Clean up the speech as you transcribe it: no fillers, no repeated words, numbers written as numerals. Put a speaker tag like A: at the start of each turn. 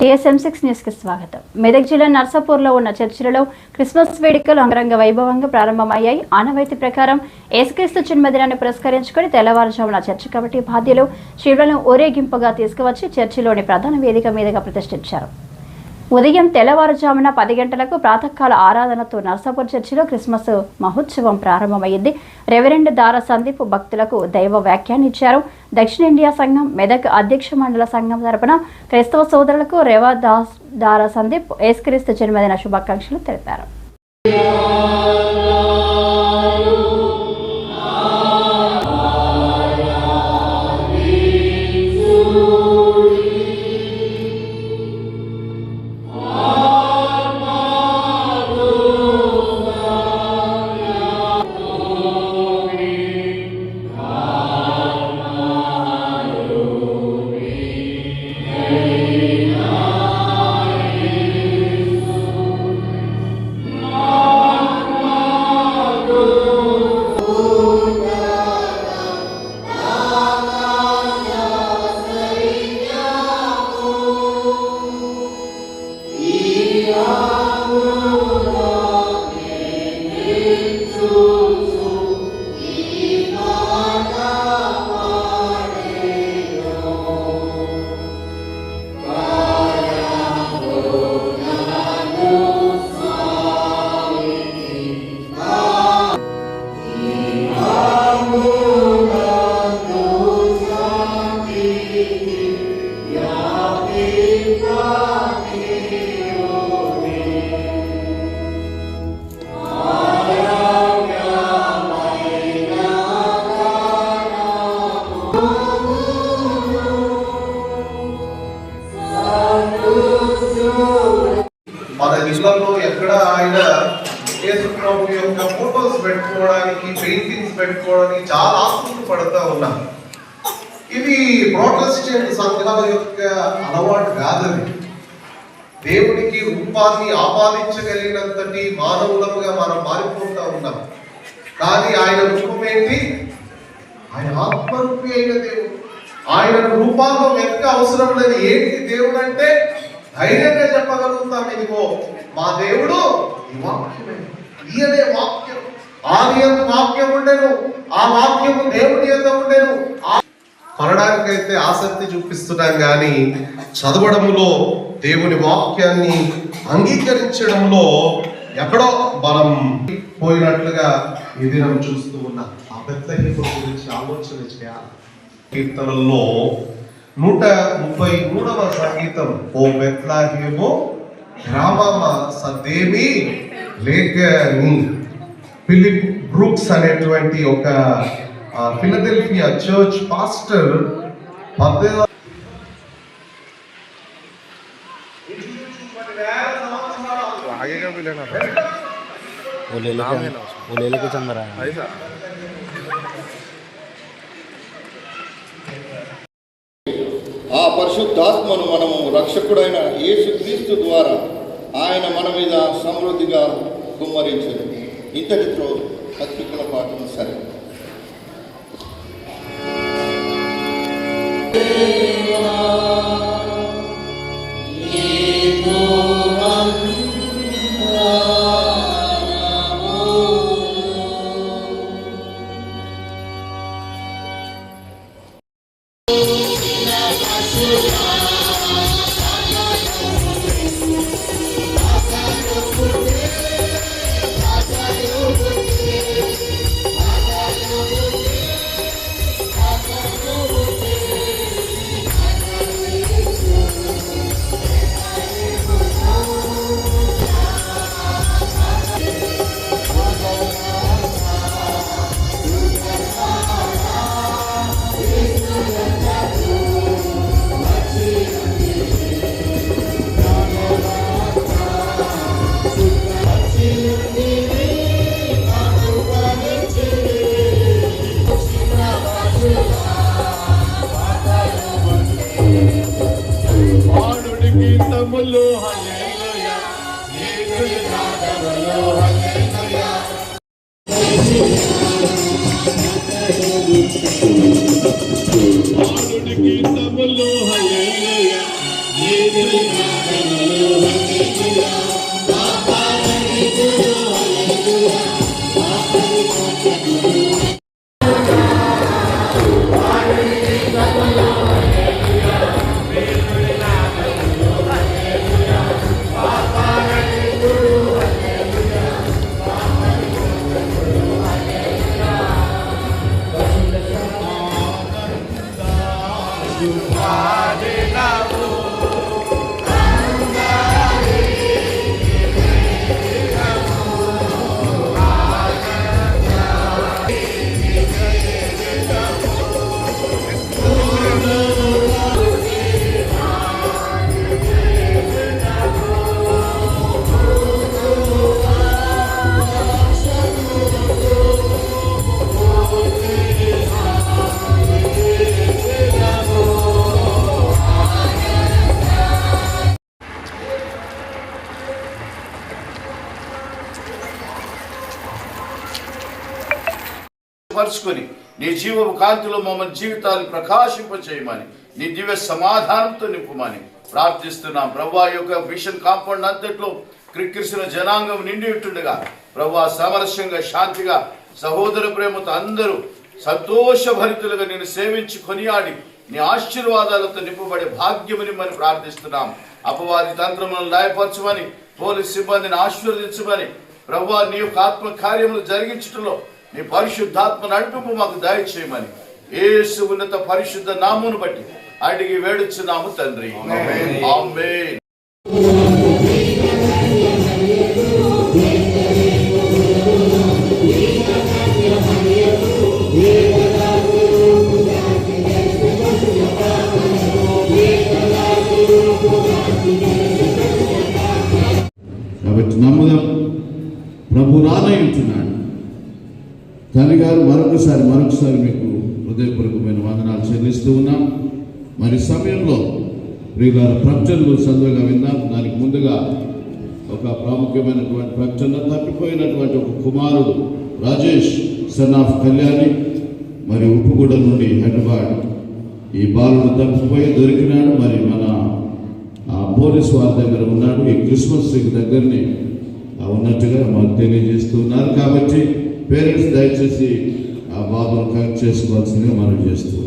A: TSM6 న్యూస్కి స్వాగతం. మెదక్ జిల్లా నర్సాపూర్లో ఉన్న చర్చిలలో క్రిస్మస్ వేడుకలు అంగరంగ వైభవంగా ప్రారంభమయ్యాయి. ఆనవాయితీ ప్రకారం యేసుక్రీస్తు జన్మదినాన్ని పురస్కరించుకుని తెల్లవారుజామున చర్చి కమిటీ బాధ్యులు శివులను ఊరేగింపుగా తీసుకువచ్చి చర్చిలోని ప్రధాన వేదిక మీదుగా ప్రతిష్ఠించారు. ఉదయం తెల్లవారుజామున 10 గంటలకు ప్రాతకాల ఆరాధనతో నర్సాపూర్ చర్చిలో క్రిస్మస్ మహోత్సవం ప్రారంభమైంది. రెవరెండ్ దార సందీప్ భక్తులకు దైవ వ్యాఖ్యానిచ్చారు. దక్షిణ ఇండియా సంఘం మెదక్ అధ్యక్ష మండల సంఘం తరపున క్రైస్తవ సోదరులకు రేవా దార సందీప్ యేసుక్రీస్తు జన్మదిన శుభాకాంక్షలు తెలిపారు.
B: మన జిల్లాలో ఎక్కడ ఆయన యేసు ప్రభు యొక్క ఫోటోస్ పెట్టుకోవడానికి, పెయింటింగ్స్ పెట్టుకోవడానికి చాలా ఆసక్తి పడుతూ ఉన్నారు. ఇది ప్రొటెస్టెంట్ సంఘాల యొక్క అలవాటు కాదని, దేవుడికి రూపాన్ని ఆపాదించగలిగినంతటి మానవులముగా మనం మారిపోతూ ఉన్నాం. కానీ ఆయన రూపం ఏంటి? ఆయన ఆత్మరూపి అయిన దేవుడు. ఆయన రూపాల్లో వెతక అవసరం లేదు. ఏంటి దేవుడు అంటే ధైర్యంగా చెప్పగలుగుతాం, ఇదిగో మా దేవుడు ఈ వాక్యమే, ఈయనే వాక్యం. ఆది యందు వాక్యం ఉండెను, ఆ వాక్యము దేవుని యందు ఉండెను. కొనడానికైతే ఆసక్తి చూపిస్తున్నాం కానీ చదవడంలో, దేవుని వాక్యాన్ని అంగీకరించడంలో ఎక్కడో బలం పోయినట్లుగా ఈ దినం చూస్తూ ఉన్నాం. ఆ బెత్లెహేము గురించి ఆలోచన చేయాలి. కీర్తనల్లో 133వ సంగీతం, ఓ బెత్లెహేము గ్రామమ సదేమి లేకని, ఫిలిప్ బ్రూక్స్ అనేటువంటి ఒక ఫిలడెల్ఫియా చర్చ్ పాస్టర్
C: ఆ పరిశుద్ధాత్మను మనము రక్షకుడైన యేసుక్రీస్తు ద్వారా ఆయన మన మీద సమృద్ధిగా కుమ్మరించదు. ఇంతటితో పత్రికల పాఠం సరే.
D: గీతములో హల్లెలూయా ప్రత్యక్షపరుచుకొని నీ జీవపు కాంతిలో మమ్మల్ని జీవితాన్ని ప్రకాశింపచేయమని నీ దివ్య సమాధానంతో నింపమని ప్రార్థిస్తున్నాం. ప్రభువా యొక్క మిషన్ కాంపౌండ్ అంతట్లో క్రిక్కిరిసిన జనాంగం నిండి ఉంటుండగా ప్రభువా సామరస్యంగా శాంతిగా సహోదర ప్రేమతో అందరూ సంతోషభరితులుగా నేను సేవించి కొనియాడి నీ ఆశీర్వాదాలతో నింపబడే భాగ్యముని మనం ప్రార్థిస్తున్నాం. అపవాది తంత్రములను లయపరచమని పోలీస్ సిబ్బందిని ఆశీర్వదించమని ప్రభువా నీ యొక్క ఆత్మ కార్యములు జరిగించడంలో నీ పరిశుద్ధాత్మ నడిపింపు మాకు దయచేయమని యేసు ఉన్నత పరిశుద్ధ నామమును బట్టి అడిగి వేడుచున్నాము తండ్రి. ఆమేన్.
E: కాబట్టి నమ్ముదాం, ప్రభు రానయ్యుంటున్నాడు. తండ్రి గారు మరొకసారి మీకు హృదయపూర్వకమైన వందనాలు చెల్లిస్తూ ఉన్నాం. మరి సమయంలో ప్రియులారా ప్రకటనలు చదువుగా విన్నాం. దానికి ముందుగా ఒక ప్రాముఖ్యమైనటువంటి ప్రకటన, తప్పిపోయినటువంటి ఒక కుమారుడు రాజేష్ సన్ ఆఫ్ కళ్యాణి మరి ఉప్పుగూడ నుండి హైదరాబాద్ ఈ బాలుడు తప్పిపోయి దొరికినాడు. మరి మన పోలీసు వారి దగ్గర ఉన్నాడు. ఈ క్రిస్మస్ దగ్గరనే ఉన్నట్టుగా మాకు తెలియజేస్తున్నారు. కాబట్టి పేరెంట్స్ దయచేసి ఆ బాబును కరెక్ట్ చేసుకోవాల్సిందిగా మనం చేస్తున్నాం.